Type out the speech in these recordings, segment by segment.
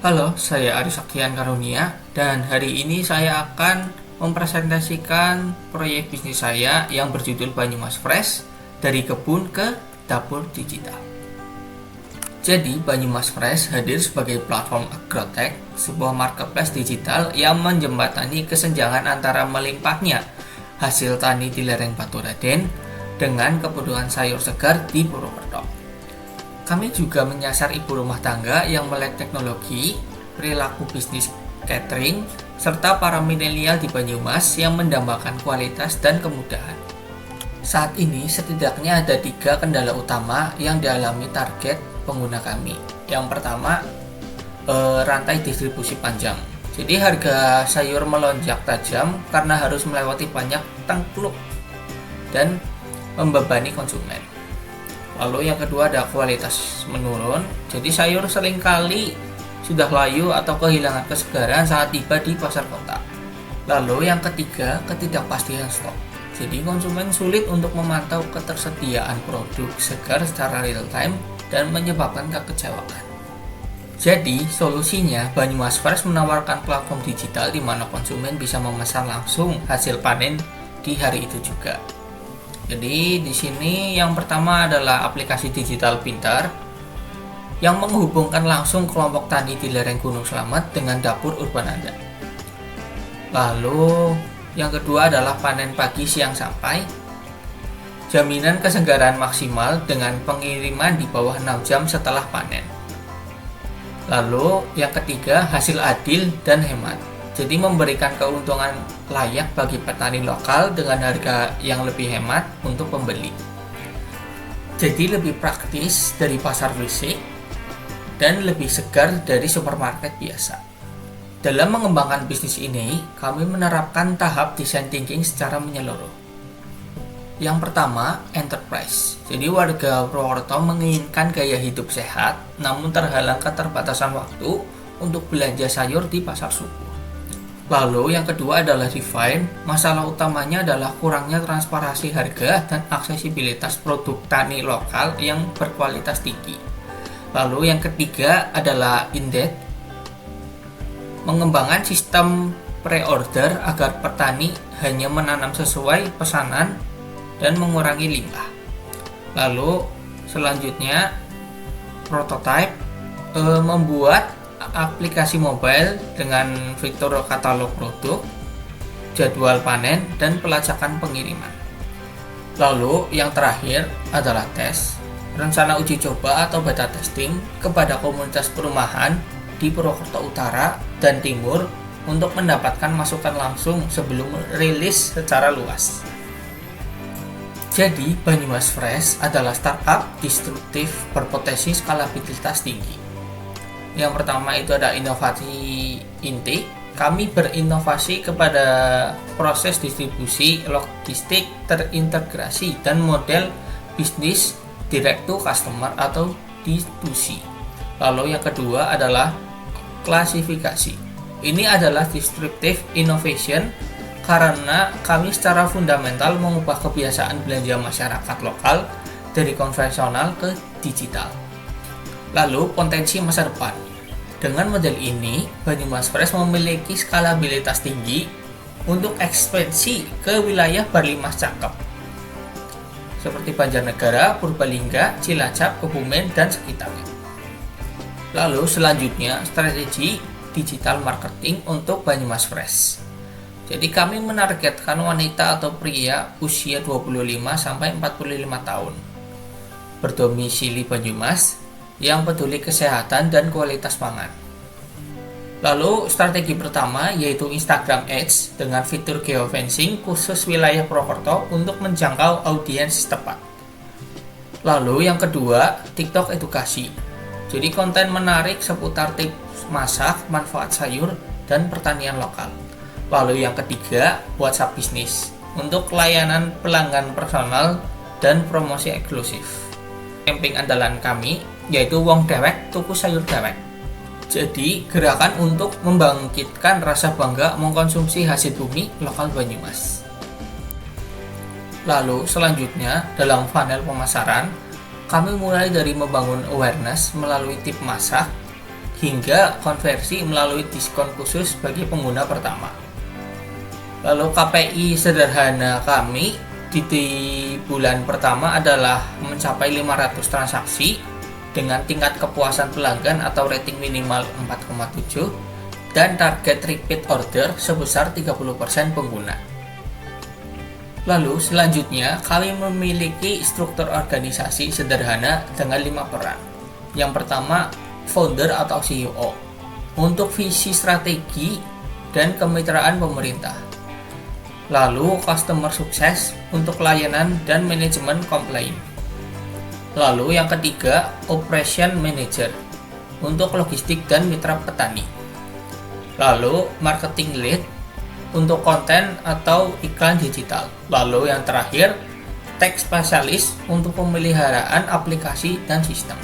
Halo, saya Aris Saktian Karunia dan hari ini saya akan mempresentasikan proyek bisnis saya yang berjudul Banyumas Fresh dari kebun ke dapur digital. Jadi, Banyumas Fresh hadir sebagai platform agrotech, sebuah marketplace digital yang menjembatani kesenjangan antara melimpahnya hasil tani di lereng Baturaden dengan kebutuhan sayur segar di Purwokerto. Kami juga menyasar ibu rumah tangga yang melek teknologi, perilaku bisnis catering, serta para milenial di Banyumas yang mendambakan kualitas dan kemudahan. Saat ini setidaknya ada 3 kendala utama yang dialami target pengguna kami. Yang pertama, rantai distribusi panjang. Jadi harga sayur melonjak tajam karena harus melewati banyak tengkluk dan membebani konsumen. Lalu yang kedua ada kualitas menurun. Jadi sayur seringkali sudah layu atau kehilangan kesegaran saat tiba di pasar kota. Lalu yang ketiga, ketidakpastian stok. Jadi konsumen sulit untuk memantau ketersediaan produk segar secara real time dan menyebabkan kekecewaan. Jadi solusinya Banyumas Fresh menawarkan platform digital di mana konsumen bisa memesan langsung hasil panen di hari itu juga. Jadi di sini yang pertama adalah aplikasi digital pintar yang menghubungkan langsung kelompok tani di lereng Gunung Slamet dengan dapur urban Anda. Lalu yang kedua adalah panen pagi siang sampai, jaminan kesegaran maksimal dengan pengiriman di bawah 6 jam setelah panen. Lalu yang ketiga hasil adil dan hemat. Jadi memberikan keuntungan layak bagi petani lokal dengan harga yang lebih hemat untuk pembeli. Jadi lebih praktis dari pasar fisik dan lebih segar dari supermarket biasa. Dalam mengembangkan bisnis ini, kami menerapkan tahap design thinking secara menyeluruh. Yang pertama, enterprise. Jadi warga Purwokerto menginginkan gaya hidup sehat, namun terhalang keterbatasan waktu untuk belanja sayur di pasar suku. Lalu yang kedua adalah refine. Masalah utamanya adalah kurangnya transparansi harga dan aksesibilitas produk tani lokal yang berkualitas tinggi. Lalu yang ketiga adalah indent. Mengembangkan sistem pre-order agar petani hanya menanam sesuai pesanan dan mengurangi limbah. Lalu selanjutnya prototype, membuat aplikasi mobile dengan fitur katalog produk, jadwal panen, dan pelacakan pengiriman. Lalu yang terakhir adalah tes, rencana uji coba atau beta testing kepada komunitas perumahan di Purwokerto Utara dan Timur untuk mendapatkan masukan langsung sebelum rilis secara luas. Jadi Banyumas Fresh adalah startup disruptif berpotensi skalabilitas tinggi. Yang pertama itu ada inovasi inti. Kami berinovasi kepada proses distribusi logistik terintegrasi dan model bisnis direct to customer atau D2C. Lalu yang kedua adalah klasifikasi. Ini adalah disruptive innovation karena kami secara fundamental mengubah kebiasaan belanja masyarakat lokal dari konvensional ke digital. Lalu potensi masa depan. Dengan model ini, Banyumas Fresh memiliki skalabilitas tinggi untuk ekspansi ke wilayah Barlimas Cakep seperti Banjarnegara, Purbalingga, Cilacap, Kebumen, dan sekitarnya. Lalu selanjutnya strategi digital marketing untuk Banyumas Fresh. Jadi kami menargetkan wanita atau pria usia 25-45 tahun berdomisili Banyumas yang peduli kesehatan dan kualitas pangan. Lalu strategi pertama yaitu Instagram Ads dengan fitur geofencing khusus wilayah Purwokerto untuk menjangkau audiens tepat. Lalu yang kedua, TikTok edukasi. Jadi konten menarik seputar tips masak, manfaat sayur, dan pertanian lokal. Lalu yang ketiga, WhatsApp bisnis untuk layanan pelanggan personal dan promosi eksklusif. Campaign andalan kami yaitu wong dewek tuku sayur dewek. Jadi gerakan untuk membangkitkan rasa bangga mengkonsumsi hasil bumi lokal Banyumas. Lalu selanjutnya dalam funnel pemasaran, kami mulai dari membangun awareness melalui tip masak, hingga konversi melalui diskon khusus bagi pengguna pertama. Lalu KPI sederhana kami di bulan pertama adalah mencapai 500 transaksi dengan tingkat kepuasan pelanggan atau rating minimal 4,7 dan target repeat order sebesar 30% pengguna. Lalu selanjutnya kami memiliki struktur organisasi sederhana dengan 5 peran. Yang pertama, founder atau CEO untuk visi strategi dan kemitraan pemerintah. Lalu customer sukses untuk layanan dan manajemen komplain. Lalu yang ketiga, operation manager untuk logistik dan mitra petani. Lalu marketing lead untuk konten atau iklan digital. Lalu yang terakhir, tech specialist untuk pemeliharaan aplikasi dan sistem.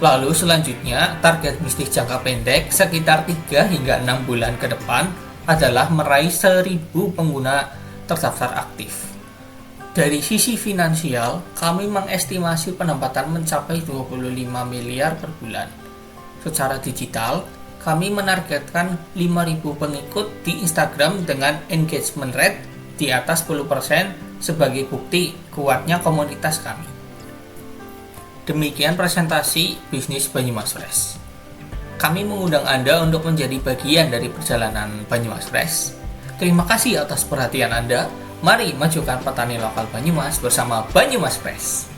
Lalu selanjutnya, target bisnis jangka pendek sekitar 3 hingga 6 bulan ke depan adalah meraih 1.000 pengguna terdaftar aktif. Dari sisi finansial, kami mengestimasi pendapatan mencapai 25 miliar per bulan. Secara digital, kami menargetkan 5.000 pengikut di Instagram dengan engagement rate di atas 10% sebagai bukti kuatnya komunitas kami. Demikian presentasi bisnis Banyumas Fresh. Kami mengundang Anda untuk menjadi bagian dari perjalanan Banyumas Fresh. Terima kasih atas perhatian Anda. Mari majukan petani lokal Banyumas bersama Banyumas Fresh.